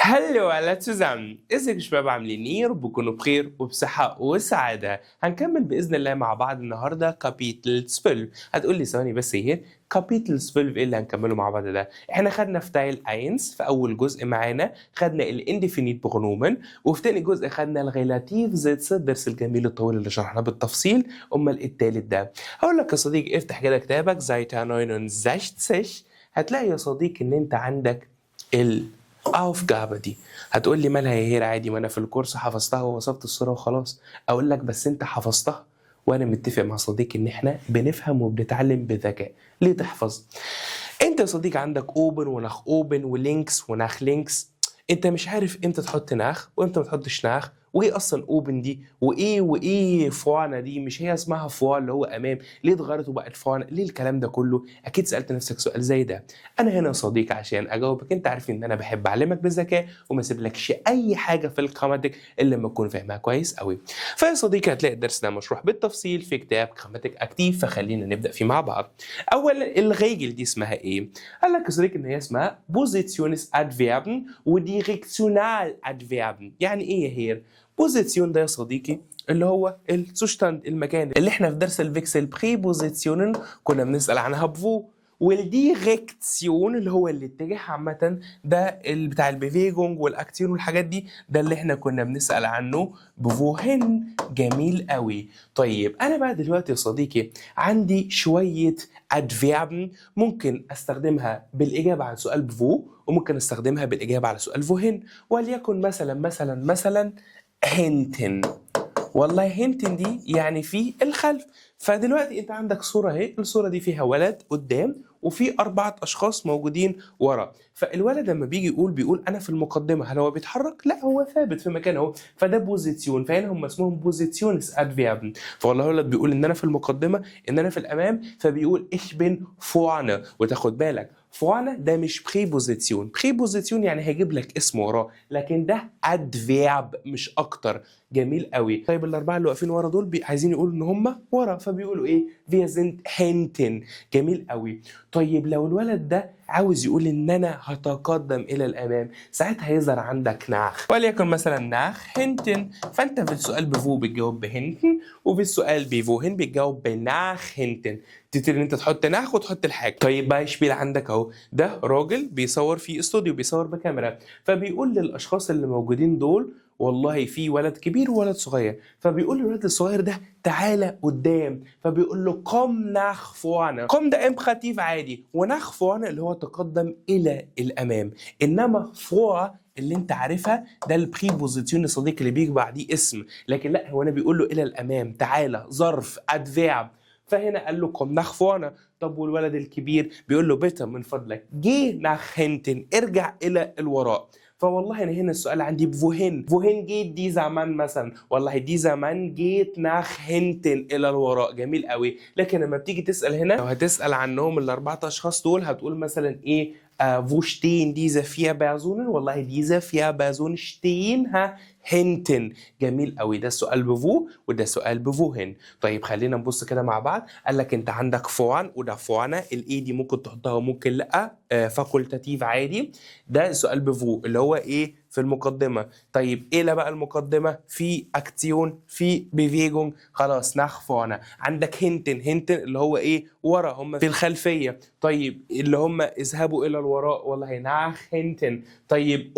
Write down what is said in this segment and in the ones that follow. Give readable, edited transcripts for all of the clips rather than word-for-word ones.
هلو على تزام، ازيك يا شباب؟ عاملين ايه؟ رب تكونوا بخير وبصحة وسعادة. هنكمل بإذن الله مع بعض النهاردة كابيتل 12. هتقول لي ثواني بس، ايه كابيتل 12 ايه اللي هنكمله مع بعض ده؟ احنا خدنا في تايل اينس في اول جزء معانا خدنا الانديفينيت برونومن، وفي تاني جزء خدنا الريلاتيف زيتس، الدرس الجميل الطويل اللي شرحناه بالتفصيل. امال التالت ده هقول لك يا صديقي افتح كده كتابك زايتا 69. هتلاقي يا صديقي ان انت عندك Aufgabe دي. هتقول لي مالها يا هير؟ عادي، ما انا في الكورس حفظتها ووصفت الصورة وخلاص. اقول لك بس انت حفظتها، وانا متفق مع صديقي ان احنا بنفهم وبنتعلم بذكاء. ليه تحفظ؟ انت يا صديقي عندك اوبن ونخ اوبن ولينكس ونخ لينكس، انت مش عارف امتى تحط نخ وامتى ما تحطش نخ، وايه اصلا اوبن دي وايه فوانا دي؟ مش هي اسمها فوا اللي هو امام؟ ليه اتغيرت وبقت فوانا؟ ليه الكلام ده كله؟ اكيد سالت نفسك سؤال زي ده. انا هنا يا صديقي عشان اجاوبك. انت عارف ان انا بحب اعلمك بذكاء وما اسيبلكش اي حاجه في الجراماتيك الا لما تكون فاهمها كويس قوي. فيا صديقي هتلاقي الدرس ده مشروح بالتفصيل في كتاب جراماتيك اكتيف، فخلينا نبدا فيه مع بعض. اولا الريجل دي اسمها ايه؟ قال لك يا صديقي ان هي اسمها بوزيشنز ادفيربن وديريكشنال ادفيربن. يعني ايه يا هير؟ بوزيشن ده يا صديقي اللي هو الزوشتاند، المكان اللي احنا في درس الفيكسل بريبوزيشنن كنا بنسال عنها بفو، والديريكسيون اللي هو الاتجاه عامة، ده بتاع البيفيجونج والاكتيون والحاجات دي، ده اللي احنا كنا بنسأل عنه بفوهن. جميل قوي. طيب انا بقى دلوقتي يا صديقي عندي شوية ادفيربن ممكن استخدمها بالاجابة عن سؤال بفو، وممكن استخدمها بالاجابة على سؤال فوهن. وليكن مثلا هنتن. والله هنتن دي يعني في الخلف. فدلوقتي انت عندك صورة اهي، الصورة دي فيها ولد قدام وفي 4 أشخاص موجودين ورا. فالولد لما بيجي بيقول أنا في المقدمة، هل هو بيتحرك؟ لا، هو ثابت في مكانه اهو. فده بوزيسيون، فهنا هم اسمهم بوزيسيونز ادفيربن. فوالله الولد بيقول إن أنا في المقدمة، إن أنا في الأمام، فبيقول ich bin vorne. وتاخد بالك فوانا ده مش بريبوزيسيون. بريبوزيسيون يعني هيجيب لك اسم وراه، لكن ده ادفيرب مش اكتر. جميل قوي. طيب الاربعه اللي واقفين ورا دول عايزين يقولوا ان هم ورا، فبيقولوا ايه؟ wir sind hinten. جميل قوي. طيب لو الولد ده عاوز يقول ان انا هتقدم الى الامام، ساعتها هيظهر عندك ناخ، وليكن مثلا ناخ هنتن. فانت في السؤال بفو بتجاوب بهنتن، وفي السؤال بفوهن بتجاوب بناخ هنتن. تبتدي ان انت تحط ناخ وتحط الحاجه. طيب بقى يشبيل عندك اهو، ده راجل بيصور في استوديو، بيصور بكاميرا، فبيقول للاشخاص اللي موجودين دول والله في ولد كبير وولد صغير. فبيقول للولد الصغير ده تعالى قدام، فبيقول له قم ناخ فوانا. قم ده امبراتيف عادي، وناخ فوانا اللي هو تقدم الى الامام. انما فوا اللي انت عارفها ده البريبوزيسيون يا صديقي اللي بيجي بعديه اسم، لكن لا، هو انا بيقول له الى الامام، تعالى، ظرف ادفيرب. فهنا قال له قم ناخ فوانا. طب والولد الكبير بيقول له بيتا من فضلك جي ناخ هنتن، ارجع الى الوراء. فوالله انا هنا السؤال عندي بفوهين جيت دي زمان مثلا، والله دي زمان جيت ناخ هنتن الى الوراء. جميل قوي. لكن لما بتيجي تسال هنا، لو هتسال عنهم الاربعه اشخاص دول، هتقول مثلا ايه؟ wo stehen diese 4 Personen؟ والله diese 4 Personen stehen hinten. جميل قوي. ده سؤال بفو وده سؤال بفوهن. طيب خلينا نبص كده مع بعض. قال لك انت عندك فوان وده فوانا، الاي دي ممكن تحطها وممكن لا، فاكولتاتيف عادي. ده سؤال بفو اللي هو ايه؟ في المقدمة. طيب ايه لا بقى المقدمة؟ في اكتيون، في بيفيجونج. خلاص ناخ فوانا. عندك هنتن اللي هو ايه؟ ورا، هم في الخلفية. طيب اللي هم اذهبوا الى الوراء، والله ناخ هنتن. طيب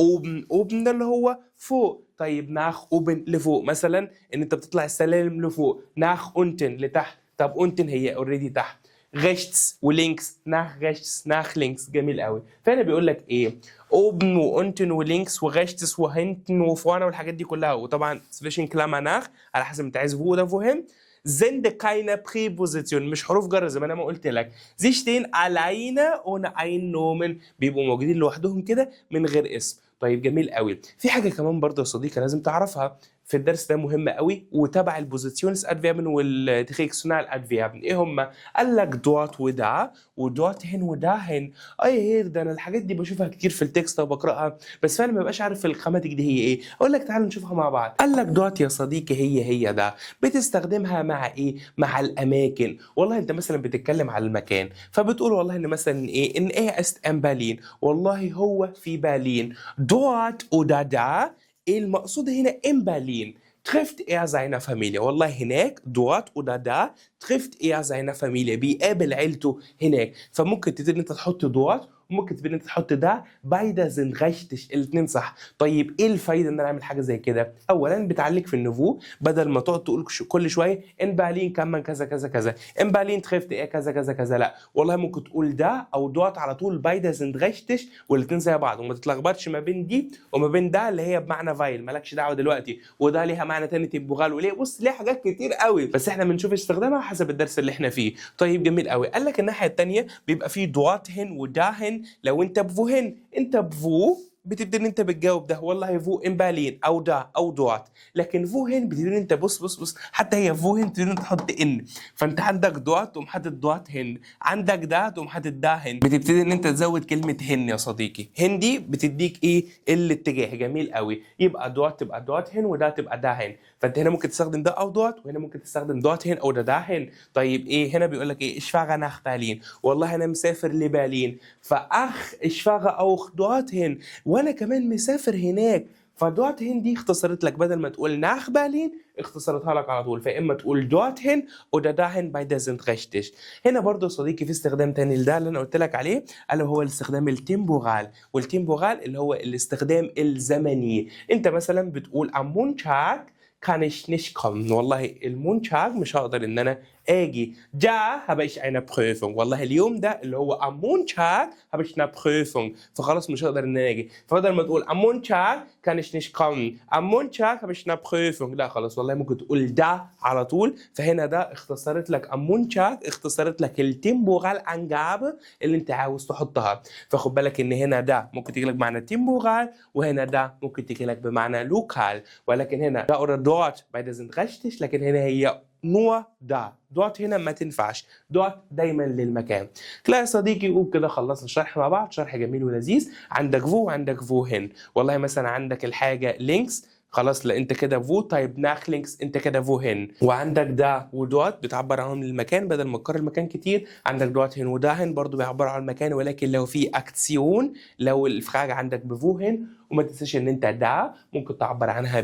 اوبن ده اللي هو فوق. طيب ناخ اوبن لفوق، مثلا ان انت بتطلع السلالم لفوق. ناخ اونتن لتحت. طب اونتن هي اوريدي تحت. ريشتس ولينكس، ناخ ريشتس ناخ لينكس. جميل قوي. فهنا بيقول لك ايه؟ اوبن واونتن ولينكس وغشتس وهنتن وفوانا والحاجات دي كلها، وطبعا سبيشن كلاما ناخ على حسب انت عايز فو ده فوهم. sind keine Präposition، مش حروف جر زي ما انا ما قلت لك. sie stehen alleine ohne ein Nomen، بيبقوا موجودين لوحدهم كده من غير اسم. طيب جميل قوي. في حاجه كمان برضه يا صديقي لازم تعرفها في الدرس ده، مهمه قوي وتبع البوزيشنز ادفيربن والديريكشنال ادفيربن. ايه هم؟ قال لك دوت ودا، ودوت هن ودا هن. اي هير ده انا الحاجات دي بشوفها كتير في التكست وبقراها، بس فانا ما ببقاش عارف الخاماتيك دي هي ايه. اقول لك تعال نشوفها مع بعض. قال لك دوت يا صديقي هي ده بتستخدمها مع ايه؟ مع الاماكن. والله انت مثلا بتتكلم على المكان، فبتقول والله ان مثلا ايه؟ ان ايه است ام بالين، والله هو في بالين. dort oder da المقصود هنا in Berlin trifft er seine Familie والله هناك dort oder da trifft er seine Familie بيقابل عيلته هناك فممكن تبتدي انت تحط dort وممكن تبتدي انت تحط ده beide sind richtig الاثنين صح طيب ايه الفايده ان انا اعمل حاجه زي كده اولا بتعلق في النفو بدل ما تقعد تقول كل شويه in Berlin kann man كذا كذا كذا in Berlin trifft er كذا كذا كذا لا والله ممكن تقول ده او dort على طول beide sind richtig والاثنين زي بعض وما تتلخبطش ما بين دي وما بين ده اللي هي بمعنى فايل مالكش دعوه دلوقتي وده ليها معنى تاني تبغال وليه بص ليه حاجات كتير قوي بس احنا بنشوف استخدامها حسب الدرس اللي احنا فيه طيب جميل قوي قال لك الناحيه الثانيه بيبقى فيه dorthin وداهن لو انت بفوهن انت بفو بتبتدي ان انت بتجاوب ده والله فو ان بالين او دا او دوت لكن فوهن بتبتدي ان انت بص حتى هي فوهن بتبتدي ان انت تحط ان فانت عندك دوت تقوم حاطط دوت هن عندك ده تقوم حاطط ده هن بتبتدي ان انت تزود كلمه هن يا صديقي هن دي بتديك ايه الاتجاه جميل قوي يبقى دوت تبقى دوت هن وده تبقى ده هن فانت هنا ممكن تستخدم ده او دوت وهنا ممكن تستخدم دوت هن او ده هن طيب ايه هنا بيقول لك ايه اشفاغ ناخ بالين والله انا مسافر لبالين فاخ اشفاغ اوخ دوت هن وانا كمان مسافر هناك فدوت هن دي اختصرت لك بدل ما تقول ناخ بالين اختصرتها لك على طول فاما تقول دوت هن oder dahin beide sind richtig هنا برضو صديقي في استخدام تاني لده اللي انا قلت لك عليه الا هو الاستخدام التمبورال والتمبورال اللي هو الاستخدام الزمني انت مثلا بتقول am Montag kann ich nicht kommen والله المونتاج مش هقدر ان انا اجي da habe ich eine Prüfung والله اليوم ده اللي هو am Montag habe ich eine Prüfung فخلاص مش هقدر ان انا اجي فبدل ما تقول am Montag kann ich nicht kommen am Montag habe ich eine Prüfung لا خلاص والله ممكن تقول ده على طول فهنا ده اختصرت لك am Montag اختصرت لك التمبورال انجابه اللي انت عاوز تحطها فخد بالك ان هنا ده ممكن تيجي لك بمعنى تمبورال وهنا ده ممكن تيجي لك بمعنى لوكال ولكن هنا ده oder dort beide sind richtig لكن هنا هي nur da دوت هنا ما تنفعش دوت دايما للمكان لا يا صديقي وبكده خلصنا الشرح مع بعض شرح جميل ولذيذ عندك فو وعندك فو هن والله مثلا عندك الحاجه لينكس خلاص لا انت كده فو طيب ناخ لينكس انت كده فو هن وعندك ده ودوت بتعبر عنهم للمكان بدل ما تكرر المكان كتير عندك دوت هن وده هن برضو بيعبر عن المكان ولكن لو في اكسيون لو الحاجه عندك بفو هن وما تنساش ان انت ده ممكن تعبر عنها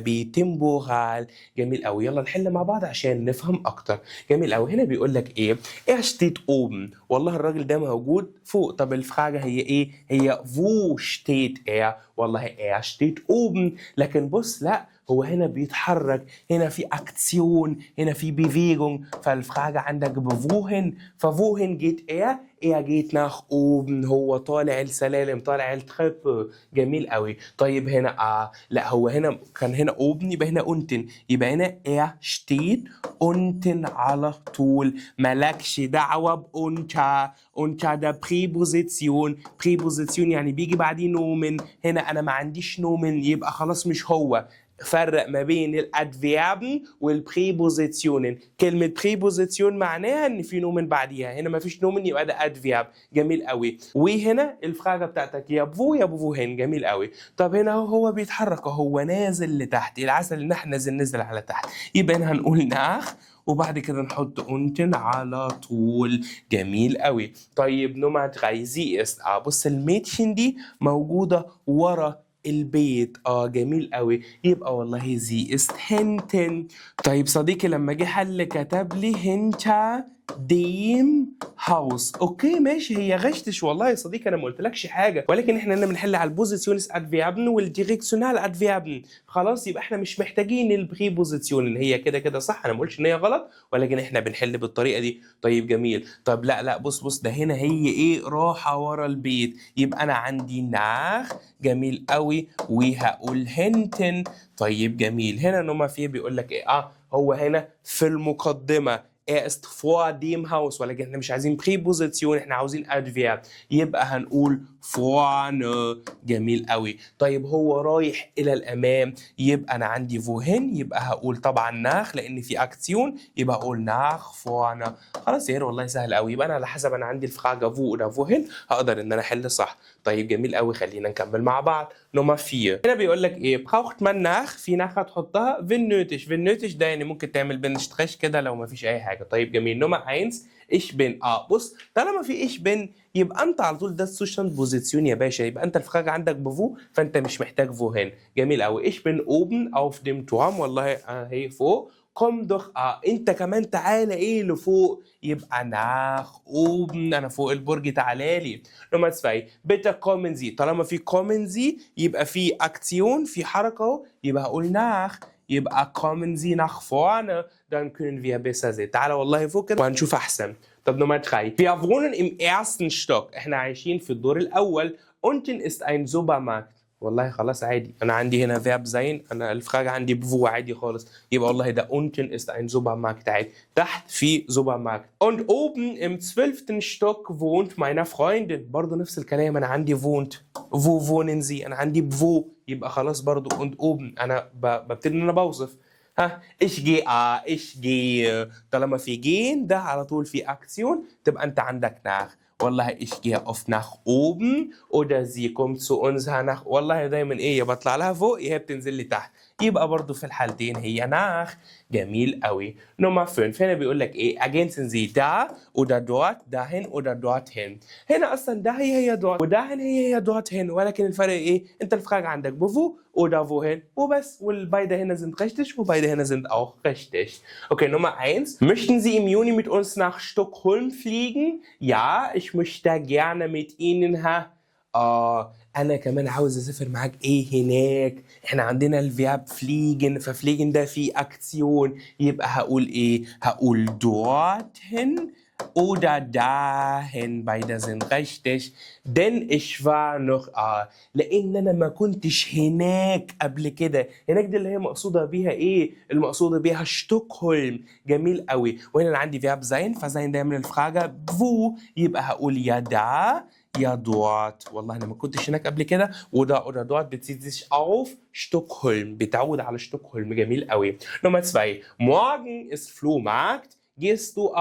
بتمبورال جميل قوي يلا نحل مع بعض عشان نفهم اكتر جميل قوي هنا بيقول لك ايه steht oben والله الراجل ده موجود فوق طب الحاجه هي ايه هي wo steht er والله steht oben لكن بص لا هو هنا بيتحرك هنا في اكسيون هنا في بيفيجونج فالفراجة عندك بفوهن ففوهن جيت جيت nach oben هو طالع السلالم طالع التريب جميل قوي طيب هنا لا هو هنا كان هنا oben يبقى هنا unten يبقى هنا steht unten على طول مالكش دعوة unter ده preposition يعني بيجي بعديه نومن هنا انا ما عنديش نومن يبقى خلاص مش هو فرق ما بين الادفيربن والبريبوزيشنن كلمه بريبوزيشن معناها ان في نومن بعديها هنا ما فيش نومن يبقى ده ادفيرب جميل قوي وهنا الفراغه بتاعتك يا بفو يا بفوهن جميل قوي طب هنا هو بيتحرك هو نازل لتحت العسل ان احنا ننزل على تحت يبقى هنا هنقول ناخ وبعد كده نحط unten على طول جميل قوي طيب نمرة 3 زي است بص الميتشن دي موجوده ورا البيت جميل قوي يبقى والله زي است هنتن طيب صديقي لما جه حل كتب لي هنتا ديم هاوس اوكي ماشي هي غشتش والله يا صديقي انا ما قلتلكش حاجه ولكن احنا هنا بنحل على البوزيشنز ادفيربن والديريكسيونال ادفيربن خلاص يبقى احنا مش محتاجين البريبوزيشن اللي هي كده كده صح انا ما قلتش ان هي غلط ولكن احنا بنحل بالطريقه دي طيب جميل طب لا بص ده هنا هي ايه راحه ورا البيت يبقى انا عندي ناخ جميل قوي وهقول هنتن طيب جميل هنا نوما فيه بيقول لك ايه هو هنا في المقدمه ist vor dem Haus ولكن احنا مش عايزين preposition احنا عاوزين adverb يبقى هنقول vorne جميل قوي طيب هو رايح الى الامام يبقى انا عندي wohin يبقى هقول طبعا nach لان في اكسيون يبقى اقول nach vorne خلاص يا والله سهل قوي يبقى انا على حسب انا عندي الفراغه wo oder wohin هقدر ان انا احل صح طيب جميل قوي، خلينا نكمل مع بعض. نمرة 4 هنا بيقول لك ايه؟ braucht man nach، في nach هتحطها wenn nötig. wenn nötig ده يعني ممكن تعمل بنشتغش كده لو ما فيش اي حاجه. طيب جميل. نمرة 1 ich bin. بص، طالما في ich bin يبقى انت على طول ده السوشيال بوزيسيون يا باشا، يبقى انت الفراغ عندك بفو، فانت مش محتاج wohin. جميل قوي. ich bin oben auf dem Turm، والله انا هي فوق. komm doch. انت كمان تعالى ايه لفوق، يبقى nach oben، انا فوق البرج تعالى لي. نمرة 2 bitte kommen Sie، طالما في kommen Sie يبقى في اكسيون، في حركه اهو، يبقى هقول nach، يبقى kommen Sie nach vorne، dann können wir besser sehen. تعالى والله فوق كده وهنشوف احسن. طب نمرة 3 wir wohnen im ersten Stock، احنا عايشين في الدور الاول. unten ist ein Supermarkt، والله خلاص عادي، انا عندي هنا فيرب زين، انا الفراغ عندي بفو عادي خالص، يبقى والله ده unten ist ein Supermarkt عادي، تحت في Supermarkt. und oben im 12. Stock wohnt meine Freundin، برضه نفس الكلام، انا عندي wohnt. wo wohnen Sie، انا عندي بفو، يبقى خلاص برضه und oben انا ببتدي ان انا بوصف. ich gehe ich gehe، طالما في gehen ده على طول في اكسيون، تبقى انت عندك nach. والله ich gehe oft nach oben oder sie kommt zu uns nach، والله دايما ايه، يا بطلع لها فوق يا هي بتنزل لي تحت، يبقى برضو في الحالتين هي nach. جميل قوي. نمرة 5 هنا بيقول لك ايه؟ ergänzen Sie da oder dort، dahin oder dorthin. هنا اصلا ده هي dort وداhin هي dorthin، ولكن الفرق ايه؟ انت الفراغ عندك بفو oder wohin وبس، والbeide هنا sind richtig وbeide هنا sind auch richtig. Okay, Nummer 1. Möchten Sie im Juni mit uns nach Stockholm fliegen? Ja, ich möchte gerne mit Ihnen. انا كمان عاوز اسافر معاك ايه هناك. احنا عندنا الفيرب فليجن، ففليجن ده فيه اكسيون، يبقى هقول ايه؟ هقول dorthin oder dahin، beide sind richtig. denn ich war noch لان انا ما كنتش هناك قبل كده. هناك دي اللي هي مقصوده بيها ايه؟ المقصوده بيها شتوكهولم. جميل قوي. وهنا انا عندي فيرب زين، فزين ده من الفراغه بفو، يبقى هقول يا دا يا dort. والله انا ما كنتش هناك قبل كده، ودا oder dort bezieht sich auf Stockholm، بتعود على شتوكهولم. جميل قوي. نمرة 2 morgen ist Flohmarkt gehst du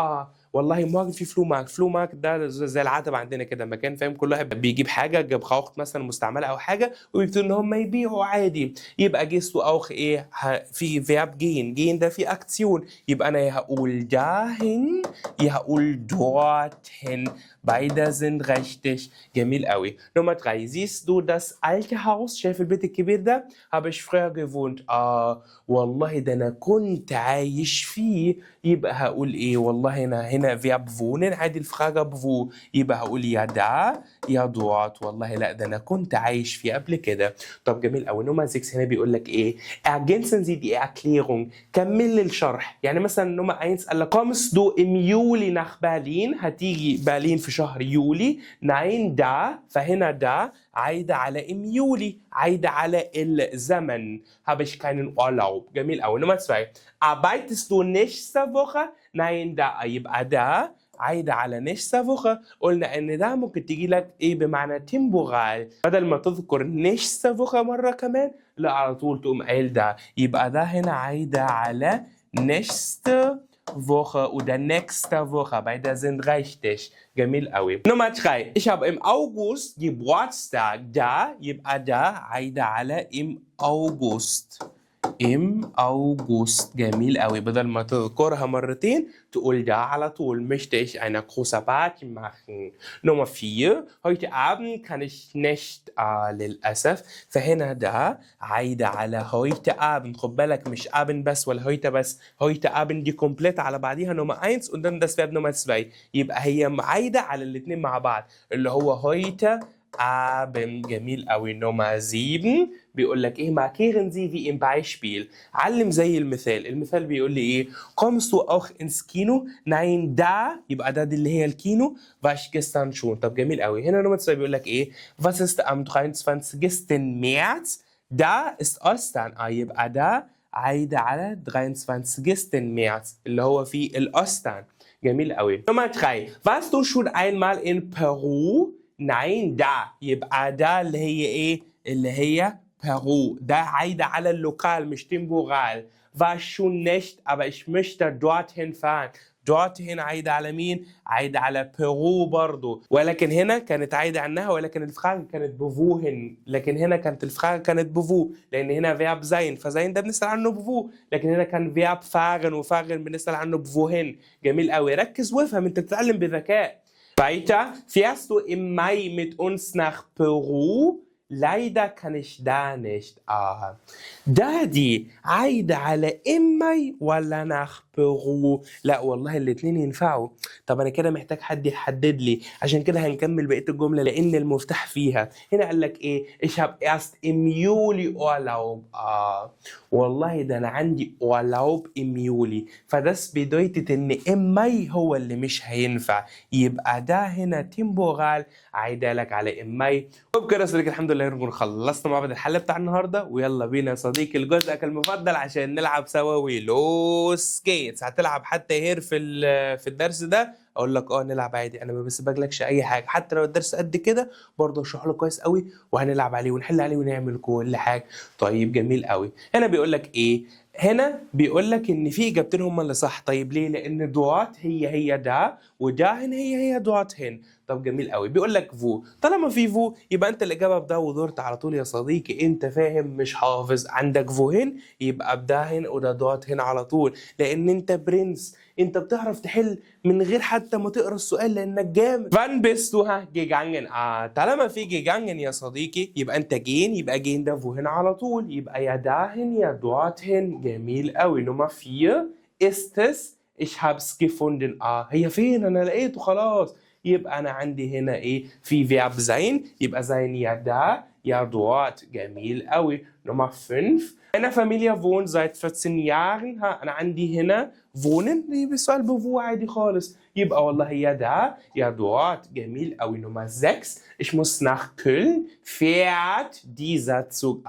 والله morgen في فلوماركت. فلوماركت ده زي العتب عندنا كده، مكان فاهم كل واحد بيجيب حاجه جبخاوخت مثلا مستعمله او حاجه ويبتدوا ان هم يبيعوا عادي، يبقى جيستو اوخ ايه؟ في فيرب جين، جين ده في اكسيون، يبقى انا يا هقول dahin يا هقول dorthin، beide sind richtig. جميل قوي. نمرة 3 siehst du das alte Haus، شايف البيت الكبير ده؟ habe ich früher gewohnt. والله ده انا كنت عايش فيه، يبقى هقول ايه؟ والله هنا فيرب wohnen عادي، الفراغه بفو، يبقى هقول يا دا يا dort. والله لا ده انا كنت عايش فيه قبل كده. طب جميل قوي. نمرة 6 هنا بيقول لك ايه؟ ergänzen Sie die Erklärung، كمل لي الشرح. يعني مثلا نمرة 1 قال لك kommst du im Juli nach Berlin، هتيجي برلين في شهر يولي. nein da، فهنا دا عايدة على im يولي، عايدة على الزمن. habe ich keinen Urlaub. جميل قوي. نمرة 2 arbeitest du nächste Woche؟ nein da، يبقى دا عايدة على nächste Woche. قلنا ان ده ممكن تيجي لك ايه بمعنى temporal، بدل ما تذكر nächste Woche مرة كمان، لا على طول تقوم قايل ده، يبقى ده هنا عايدة على nächste Woche oder nächste Woche. Beide sind richtig. جميل قوي. Nummer 3 ich habe im August Geburtstag. da يبقى ده عايدة على im August. im August. جميل قوي. بدل ما تذكرها مرتين تقول da على طول. möchte ich eine große Party machen. Nummer 4 heute Abend kann ich nicht للأسف، فهنا ده عايدة على heute Abend. خد بالك مش Abend بس ولا heute بس، heute Abend دي komplett على بعضيها Nummer 1 und dann das Verb Nummer 2، يبقى هي عايدة على الاثنين مع بعض اللي هو heute Abend. جميل قوي. نمرة 7 بيقول لك ايه؟ markieren Sie wie im Beispiel، علم زي المثال. المثال بيقول لي ايه؟ kommst du auch ins Kino؟ nein da، يبقى ده دي اللي هي الكينو. war ich gestern schon. طب جميل قوي. هنا نمرة 2 بيقول لك ايه؟ was ist am 23. März؟ da ist Ostern. يبقى ده عايدة على 23. März اللي هو في الأوستان. جميل قوي. نمرة 3 warst du schon einmal in Peru؟ nein da، يبقى ده اللي هي ايه؟ اللي هي Peru. ده عايدة على اللوكال مش temporal. war schon nicht aber ich möchte dorthin fahren. dort هنا عايدة على مين؟ عايدة على بيرو برضو، ولكن هنا كانت عايدة عنها، ولكن الفراغ كانت بفوهن، لكن هنا كانت الفراغ كانت بفو، لأن هنا فيرب زين، فزين ده بنسأل عنه بفو، لكن هنا كان فيرب فاغن، وفاغن بنسأل عنه بفوهن. جميل قوي، ركز وافهم، أنت بتتعلم بذكاء. Weiter, fährst du im Mai mit uns nach Peru? Leider kann ich da nicht. دي عايدة على إمي ولا nach بيرو؟ لا والله الاتنين ينفعوا. طب أنا كده محتاج حد يحدد لي، عشان كده هنكمل بقية الجملة لأن المفتاح فيها. هنا قال لك إيه؟ Ich habe erst im Juli Urlaub. والله ده أنا عندي Urlaub im Juli، فداس bedeutet إن إمي هو اللي مش هينفع، يبقى ده هنا تيمبورال عايدة لك على إمي. وبكده يا صديقي الحمد لله نكون خلصنا مع بعض الحل بتاع النهارده، ويلا بينا يا صديقي لجزءك المفضل عشان نلعب سوا ولوس جيتس. هتلعب حتى هير في الدرس ده؟ اقول لك نلعب عادي، انا ما بسيبلكش اي حاجه، حتى لو الدرس قد كده برضه اشرح له كويس قوي، وهنلعب عليه ونحل عليه ونعمل كل حاجه. طيب جميل قوي. هنا بيقول لك ايه؟ هنا بيقول لك ان في اجابتين هما اللي صح. طيب ليه؟ لان دوات هي دا، وداهن هي دوات هن. طب جميل قوي. بيقول لك فو، طالما في فو يبقى انت الاجابه بده ودورت على طول يا صديقي. انت فاهم مش حافظ؟ عندك فو هن يبقى بداهن وده دوت هنا على طول، لان انت برنس، انت بتعرف تحل من غير حتى ما تقرا السؤال لانك جامد. فان بيست ها جيجانجن. طالما في جيجانجن يا صديقي يبقى انت جين، يبقى جين ده فو هنا على طول، يبقى يا داهن يا دوت هن. جميل قوي. نمرة 4 ist es ich hab's gefunden. هي فين؟ انا لقيته خلاص. يبقى انا عندي هنا ايه؟ في فيرب زين، يبقى زين يا دا يا دوت. جميل قوي. نمرة 5 Meine Familie wohnt seit 14 Jahren. انا عندي هنا wohnen دي بسؤال بفو عادي خالص، يبقى والله يا دا يا دوت. جميل قوي. نمرة 6 Ich muss nach Köln. Fährt dieser Zug.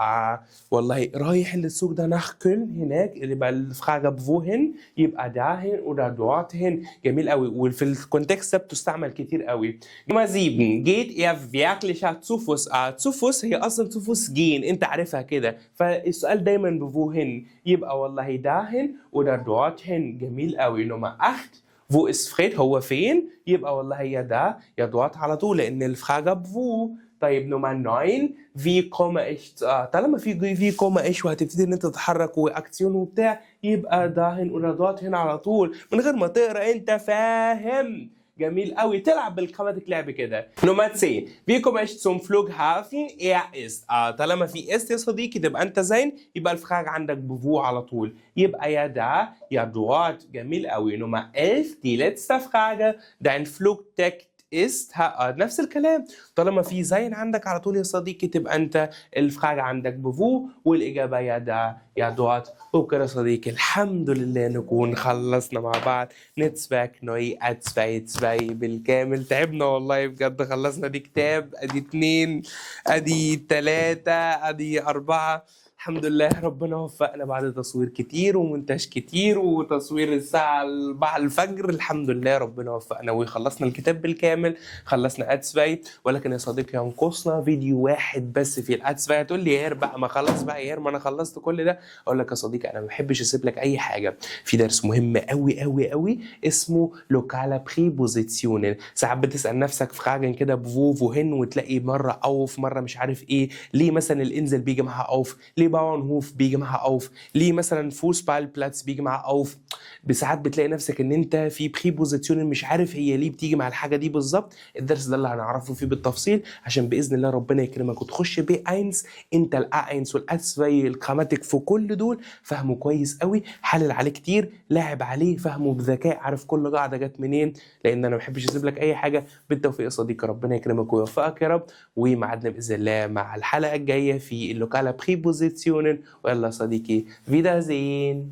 والله رايح السوق ده nach Köln هناك، يبقى الفراغ بفوهن، يبقى داهن ولا dorthin. جميل قوي، وفي الكونتكست ده بتستعمل كتير قوي. نمرة 7 Geht er wirklicher zu Fuß. zu Fuß هي اصلا zu Fuß gehen، انت عارفها كده، فالسؤال دايما بفوهن، يبقى والله داهن ولا dorthin. جميل قوي. نمرة 8 Wo ist Fred؟ هو فين؟ يبقى والله يا دا يا دوت على طول، لأن الفراغ بفو. طيب نمرة 9 في كوما إيش. طالما في كوما إيش وهتبتدي إن أنت تتحرك وأكسيون وبتاع، يبقى داهن ولا دوت هنا على طول من غير ما تقرأ، أنت فاهم؟ جميل قوي. تلعب بالكراماتيك لعب كده. نمرة 10 Wie komme ich zum Flughafen? ist. طالما في ist يا صديقي تبقى انت زين، يبقى الفراغ عندك بفو على طول، يبقى يا دا يا دوت. جميل قوي. نمرة 11 die letzte Frage dein Flugticket ist. نفس الكلام، طالما في زين عندك على طول يا صديقي تبقى انت الفراغ عندك بفو، والاجابه يا دا يا دوت. وبكده يا صديقي الحمد لله نكون خلصنا مع بعض نتسباك نوي اتسباي بالكامل. تعبنا والله بجد، خلصنا دي كتاب، ادي 2 ادي 3 ادي 4. الحمد لله ربنا وفقنا بعد تصوير كتير ومونتاج كتير وتصوير الساعة 4 الفجر. الحمد لله ربنا وفقنا وخلصنا الكتاب بالكامل، خلصنا ادسباي. ولكن يا صديقي ينقصنا فيديو واحد بس في الادسباي. هتقول لي يا هير بقى ما خلص بقى يا هير، ما انا خلصت كل ده. اقول لك يا صديقي انا ما بحبش اسيب لك اي حاجة. في درس مهم قوي قوي قوي اسمه لوكالا بريبوزيسيونين. ساعات بتسأل نفسك في حاجة كده بفو هن وتلاقي مرة اوف مرة مش عارف ايه، ليه مثلا الانزل بيجي معاها اوف، ليه باونهوف بيجي معاها اوف، ليه مثلا فوسبالبلاتس بيجي معاها اوف. بساعات بتلاقي نفسك ان انت في بريبوزيسيون مش عارف هي ليه بتيجي مع الحاجه دي بالظبط. الدرس ده اللي هنعرفه فيه بالتفصيل عشان باذن الله ربنا يكرمك وتخش بي 1. انت الA1 والAs الجراماتيك في كل دول فهمه كويس قوي، حلل عليه كتير، لاعب عليه، فهمه بذكاء، عارف كل قاعده جت منين، لان انا ما بحبش اسيب لك اي حاجه. بالتوفيق يا صديقي، ربنا يكرمك ويوفقك يا رب، ومعادنا باذن الله مع الحلقه الجايه في اللوكالا بريبوزيسيونين. ويلا يا صديقي فيدازين.